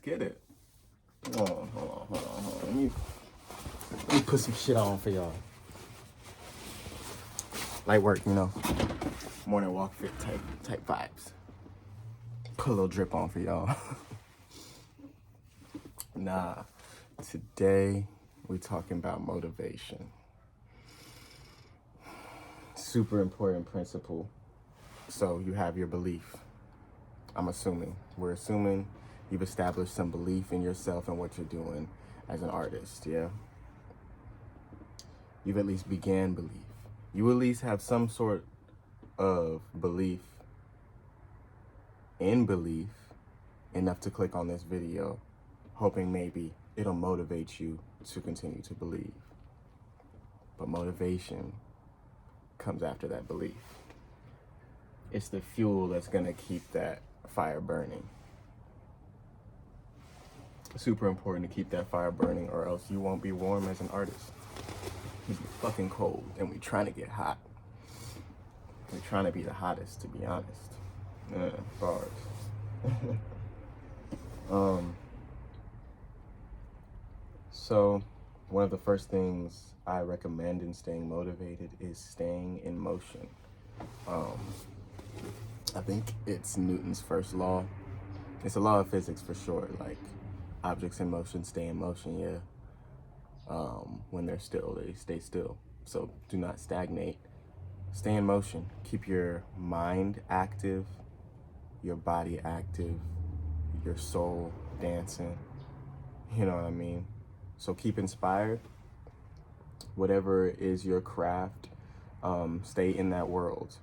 get it. Hold on. Let me put some shit on for y'all. Light work, morning walk fit type vibes. Put a little drip on for y'all. Nah, today we're talking about motivation. Super important principle. So you have your belief. We're assuming you've established some belief in yourself and what you're doing as an artist, yeah? You've at least began belief. You at least have some sort of belief enough to click on this video, hoping maybe it'll motivate you to continue to believe. But motivation comes after that belief. It's the fuel that's gonna keep that fire burning. Super important to keep that fire burning, or else you won't be warm as an artist. You'll be fucking cold, and we're trying to get hot. We're trying to be the hottest, to be honest. Bars. So one of the first things I recommend in staying motivated is staying in motion. I think it's Newton's first law. It's a law of physics for sure. Like, objects in motion stay in motion, yeah. When they're still, they stay still. So do not stagnate. Stay in motion. Keep your mind active, your body active, your soul dancing. You know what I mean? So keep inspired. Whatever is your craft, stay in that world.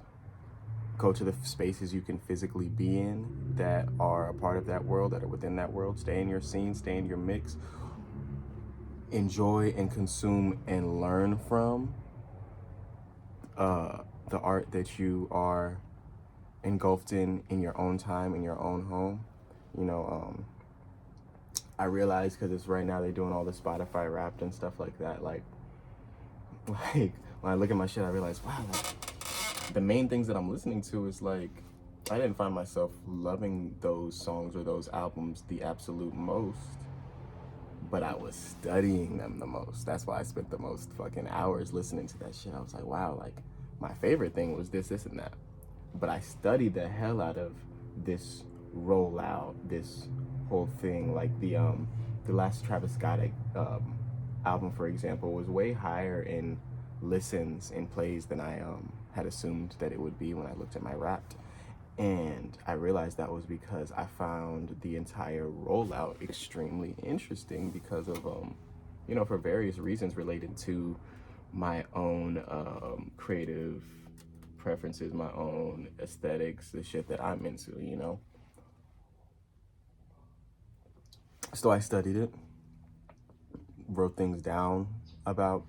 Go to the spaces you can physically be in that are a part of that world, that are within that world. Stay in your scene, stay in your mix. Enjoy and consume and learn from the art that you are engulfed in your own time, in your own home. I realize, because it's right now they're doing all the Spotify Wrapped and stuff like that. Like when I look at my shit, I realize, wow, the main things that I'm listening to is like, I didn't find myself loving those songs or those albums the absolute most, but I was studying them the most. That's why I spent the most fucking hours listening to that shit. I was like, wow, like my favorite thing was this and that. But I studied the hell out of this rollout, this whole thing. Like the last Travis Scott album, for example, was way higher in listens and plays than I had assumed that it would be when I looked at my Wrapped. And I realized that was because I found the entire rollout extremely interesting because of, for various reasons related to my own creative preferences, my own aesthetics, the shit that I'm into, So I studied it, wrote things down about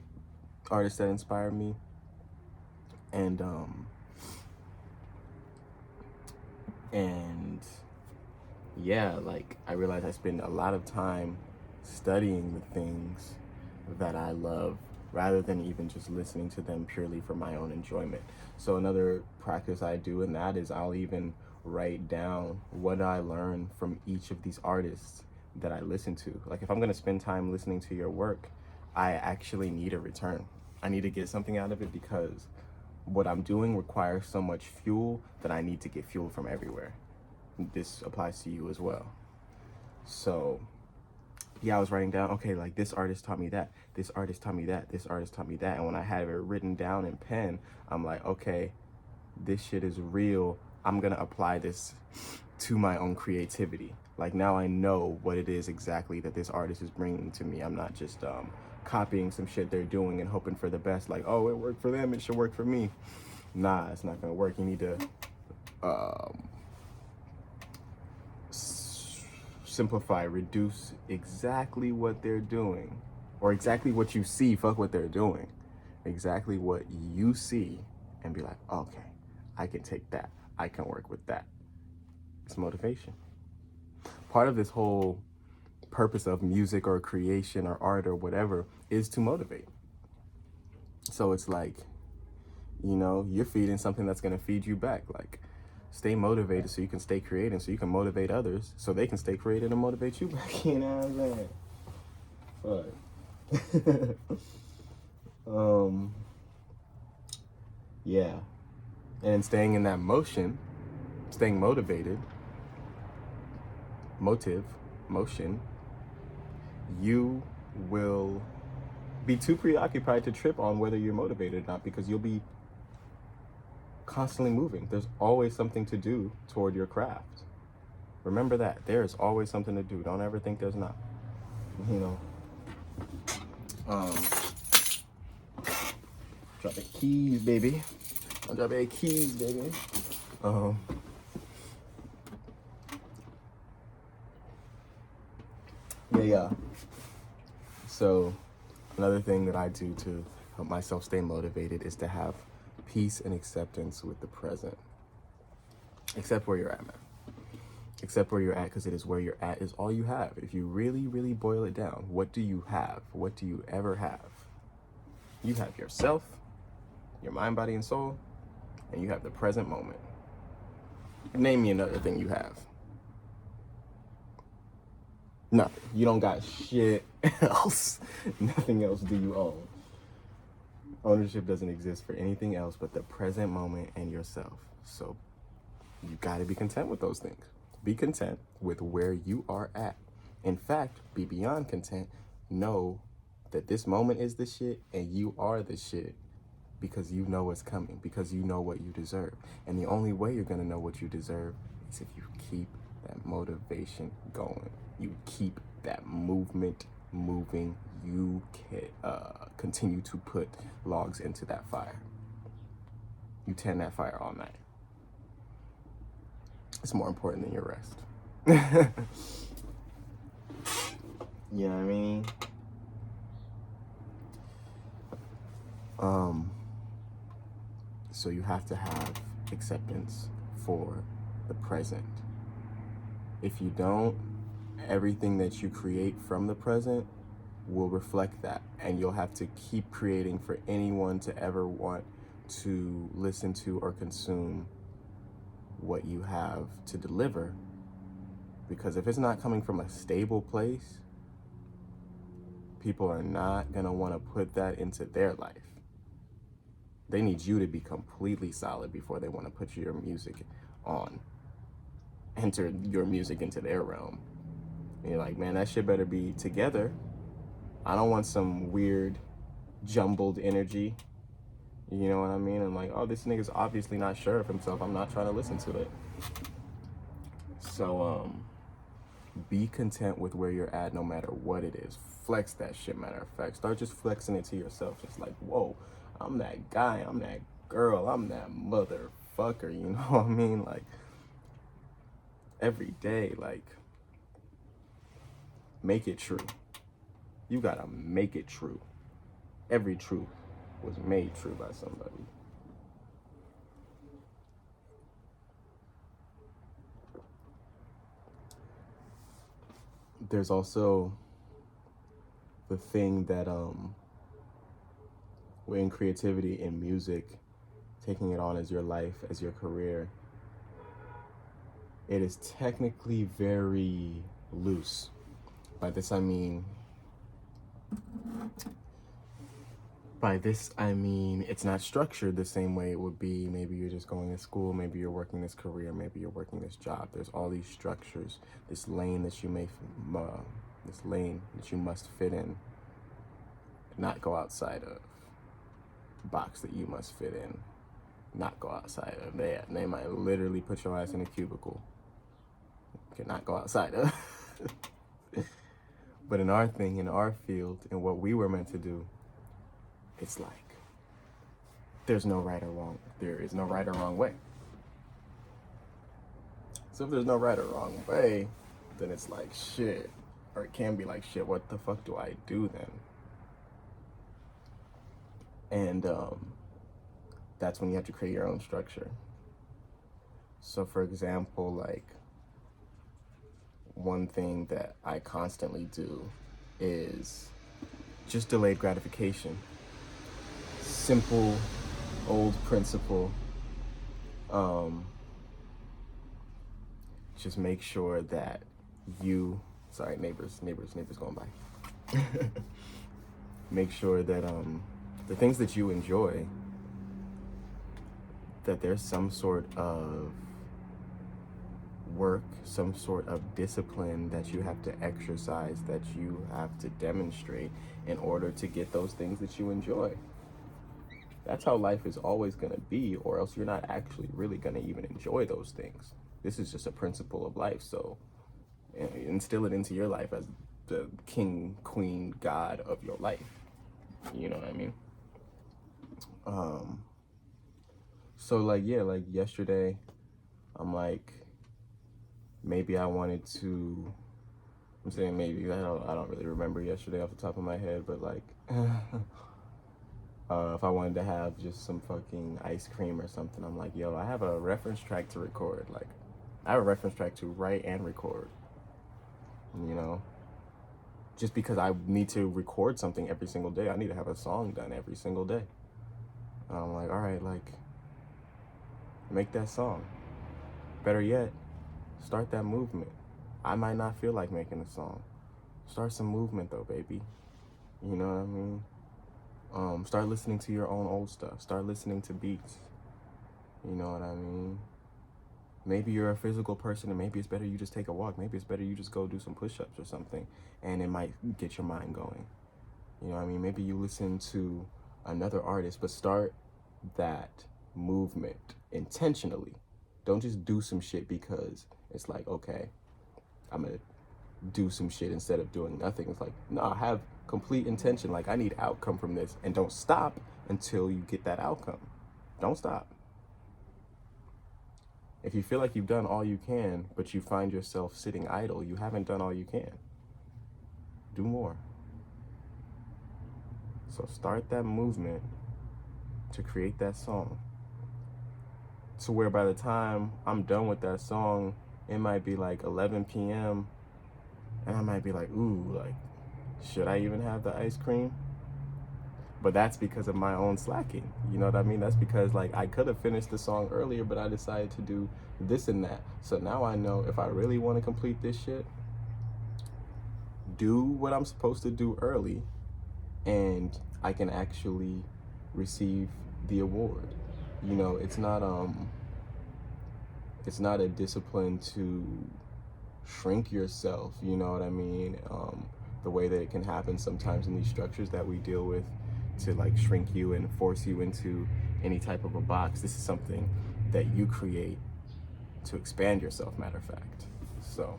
artists that inspired me, and yeah, like I realized I spend a lot of time studying the things that I love rather than even just listening to them purely for my own enjoyment. So another practice I do in that is I'll even write down what I learn from each of these artists that I listen to. Like, if I'm gonna spend time listening to your work, I actually need a return. I need to get something out of it, because what I'm doing requires so much fuel that I need to get fuel from everywhere. This applies to you as well. So yeah, I was writing down, okay, like this artist taught me that, this artist taught me that, this artist taught me that. And when I had it written down in pen, I'm like, okay, this shit is real. I'm gonna apply this to my own creativity. Like, now I know what it is exactly that this artist is bringing to me. I'm not just copying some shit they're doing and hoping for the best. Like, oh, it worked for them, it should work for me. Nah, it's not gonna work. You need to simplify, reduce exactly what they're doing, or exactly what you see. Fuck what they're doing. Exactly what you see, and be like, okay, I can take that. I can work with that. It's motivation. Part of this whole purpose of music or creation or art or whatever is to motivate. So it's like, you're feeding something that's gonna feed you back. Like, Stay motivated so you can stay creating, so you can motivate others, so they can stay creative and motivate you back. You know what I'm saying? Fuck. Yeah. And staying in that motion, staying motivated, motion, you will be too preoccupied to trip on whether you're motivated or not, because you'll be constantly moving. There's always something to do toward your craft. Remember that. There is always something to do. Don't ever think there's not. You know. Drop the keys, baby. I'll drop the keys, baby. Yeah. So another thing that I do to help myself stay motivated is to have peace and acceptance with the present. Accept where you're at, man. Accept where you're at, because it is where you're at is all you have. If you really, really boil it down, what do you have? What do you ever have? You have yourself, your mind, body, and soul, and you have the present moment. Name me another thing you have. Nothing. You don't got shit else. Nothing else do you own. Ownership doesn't exist for anything else but the present moment and yourself. So you got to be content with those things. Be content with where you are at. In fact, be beyond content. Know that this moment is the shit and you are the shit, because you know what's coming, because you know what you deserve. And the only way you're going to know what you deserve is if you keep that motivation going. You keep that movement moving. You can continue to put logs into that fire. You tend that fire all night. It's more important than your rest. You know what I mean? So you have to have acceptance for the present. If you don't, everything that you create from the present will reflect that, and you'll have to keep creating for anyone to ever want to listen to or consume what you have to deliver. Because if it's not coming from a stable place, people are not gonna want to put that into their life. They need you to be completely solid before they want to put your music on, enter your music into their realm. And you're like, man, that shit better be together. I don't want some weird jumbled energy. You know what I mean? I'm like, oh, this nigga's obviously not sure of himself. I'm not trying to listen to it. So be content with where you're at, no matter what it is. Flex that shit, matter of fact. Start just flexing it to yourself. Just like, whoa, I'm that guy, I'm that girl, I'm that motherfucker, you know what I mean? Like, every day, like, make it true. You gotta make it true. Every truth was made true by somebody. There's also the thing that in creativity, in music, taking it on as your life, as your career, it is technically very loose. By this I mean it's not structured the same way it would be. Maybe you're just going to school, maybe you're working this career, maybe you're working this job. There's all these structures, this lane that you must fit in, not go outside of. Box that you must fit in, not go outside of. They might literally put your ass in a cubicle. You cannot go outside of. But in our thing, in our field, in what we were meant to do, it's like there's no right or wrong. There is no right or wrong way. So if there's no right or wrong way, then it's like shit. Or it can be like shit, what the fuck do I do then? And that's when you have to create your own structure. So for example, like, one thing that I constantly do is just delayed gratification. Simple, old principle. just make sure that you, sorry, neighbors going by. Make sure that the things that you enjoy, that there's some sort of work, some sort of discipline that you have to exercise, that you have to demonstrate in order to get those things that you enjoy. That's how life is always going to be, or else you're not actually really going to even enjoy those things. This is just a principle of life, so instill it into your life as the king, queen, god of your life. You know what I mean? So like, yeah, like yesterday, I'm like, maybe I wanted to, I'm saying maybe, I don't really remember yesterday off the top of my head, but like, if I wanted to have just some fucking ice cream or something, I'm like, yo, I have a reference track to record. Like, I have a reference track to write and record, you know? Just because I need to record something every single day, I need to have a song done every single day. And I'm like, all right, like, make that song. Better yet, start that movement. I might not feel like making a song. Start some movement though, baby. You know what I mean? Start listening to your own old stuff. Start listening to beats. You know what I mean? Maybe you're a physical person and maybe it's better you just take a walk. Maybe it's better you just go do some push-ups or something and it might get your mind going. You know what I mean? Maybe you listen to another artist, but start that movement intentionally. Don't just do some shit because it's like, okay, I'm gonna do some shit instead of doing nothing. It's like, no, have complete intention. Like, I need outcome from this, and don't stop until you get that outcome. Don't stop. If you feel like you've done all you can, but you find yourself sitting idle, you haven't done all you can. Do more. So start that movement to create that song. To where by the time I'm done with that song, it might be like 11 p.m. and I might be like, ooh, like, should I even have the ice cream? But that's because of my own slacking. You know what I mean? That's because, like, I could have finished the song earlier, but I decided to do this and that. So now I know if I really want to complete this shit, do what I'm supposed to do early, and I can actually receive the award. You know, it's not a discipline to shrink yourself, you know what I mean? The way that it can happen sometimes in these structures that we deal with, to like shrink you and force you into any type of a box. This is something that you create to expand yourself, matter of fact. So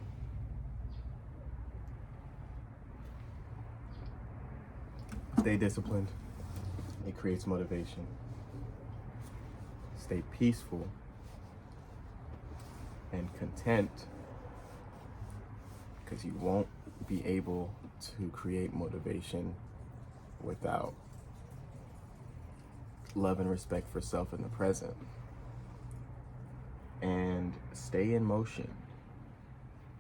stay disciplined. It creates motivation. Stay peaceful and content, because you won't be able to create motivation without love and respect for self in the present. And stay in motion.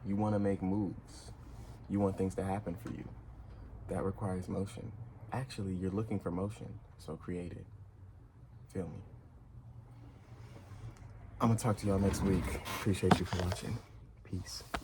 You want to make moves. You want things to happen for you. That requires motion. Actually, you're looking for motion, so create it. Feel me? I'm gonna talk to y'all next week. Appreciate you for watching. Peace.